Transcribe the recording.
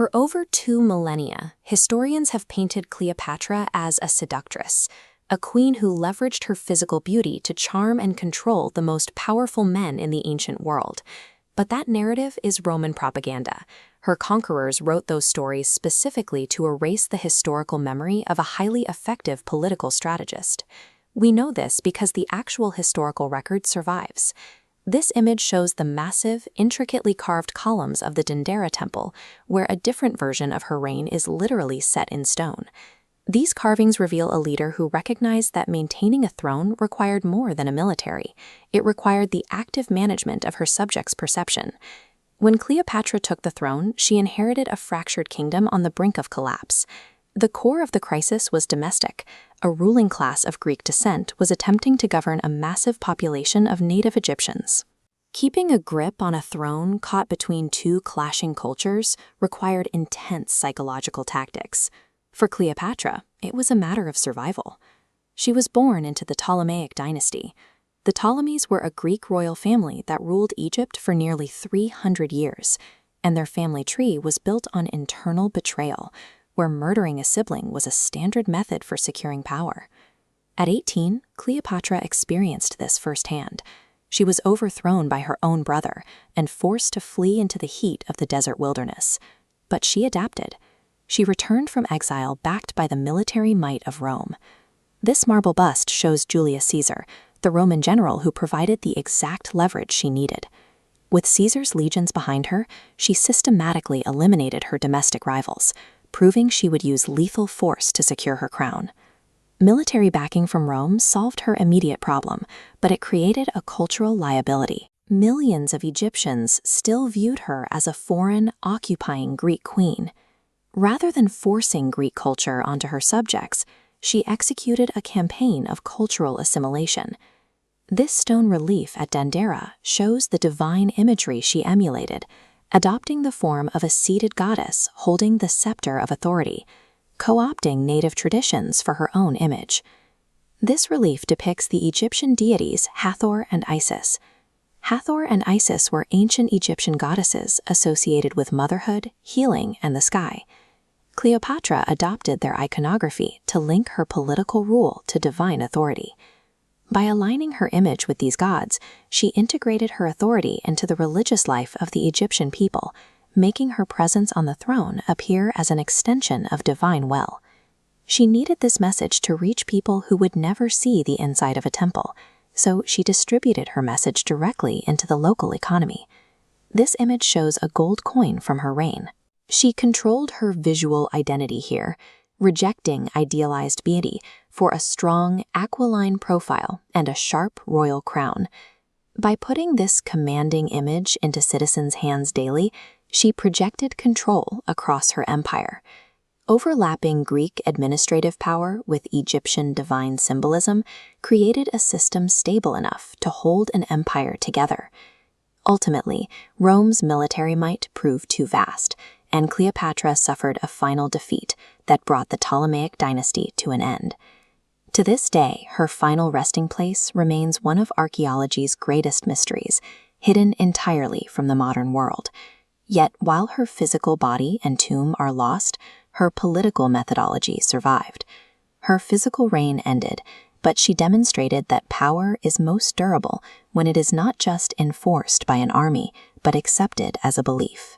For over 2 millennia, historians have painted Cleopatra as a seductress, a queen who leveraged her physical beauty to charm and control the most powerful men in the ancient world. But that narrative is Roman propaganda. Her conquerors wrote those stories specifically to erase the historical memory of a highly effective political strategist. We know this because the actual historical record survives. This image shows the massive, intricately carved columns of the Dendera temple, where a different version of her reign is literally set in stone. These carvings reveal a leader who recognized that maintaining a throne required more than a military. It required the active management of her subjects' perception. When Cleopatra took the throne, she inherited a fractured kingdom on the brink of collapse. The core of the crisis was domestic. A ruling class of Greek descent was attempting to govern a massive population of native Egyptians. Keeping a grip on a throne caught between two clashing cultures required intense psychological tactics. For Cleopatra, it was a matter of survival. She was born into the Ptolemaic dynasty. The Ptolemies were a Greek royal family that ruled Egypt for nearly 300 years, and their family tree was built on internal betrayal, where murdering a sibling was a standard method for securing power. At 18, Cleopatra experienced this firsthand. She was overthrown by her own brother and forced to flee into the heat of the desert wilderness. But she adapted. She returned from exile backed by the military might of Rome. This marble bust shows Julius Caesar, the Roman general who provided the exact leverage she needed. With Caesar's legions behind her, she systematically eliminated her domestic rivals, proving she would use lethal force to secure her crown. Military backing from Rome solved her immediate problem, but it created a cultural liability. Millions of Egyptians still viewed her as a foreign, occupying Greek queen. Rather than forcing Greek culture onto her subjects, she executed a campaign of cultural assimilation. This stone relief at Dendera shows the divine imagery she emulated, adopting the form of a seated goddess holding the scepter of authority, co-opting native traditions for her own image. This relief depicts the Egyptian deities Hathor and Isis. Hathor and Isis were ancient Egyptian goddesses associated with motherhood, healing, and the sky. Cleopatra adopted their iconography to link her political rule to divine authority. By aligning her image with these gods, she integrated her authority into the religious life of the Egyptian people, making her presence on the throne appear as an extension of divine will. She needed this message to reach people who would never see the inside of a temple, so she distributed her message directly into the local economy. This image shows a gold coin from her reign. She controlled her visual identity here, rejecting idealized beauty for a strong, aquiline profile and a sharp royal crown. By putting this commanding image into citizens' hands daily, she projected control across her empire. Overlapping Greek administrative power with Egyptian divine symbolism created a system stable enough to hold an empire together. Ultimately, Rome's military might proved too vast, and Cleopatra suffered a final defeat that brought the Ptolemaic dynasty to an end. To this day, her final resting place remains one of archaeology's greatest mysteries, hidden entirely from the modern world. Yet, while her physical body and tomb are lost, her political methodology survived. Her physical reign ended, but she demonstrated that power is most durable when it is not just enforced by an army, but accepted as a belief.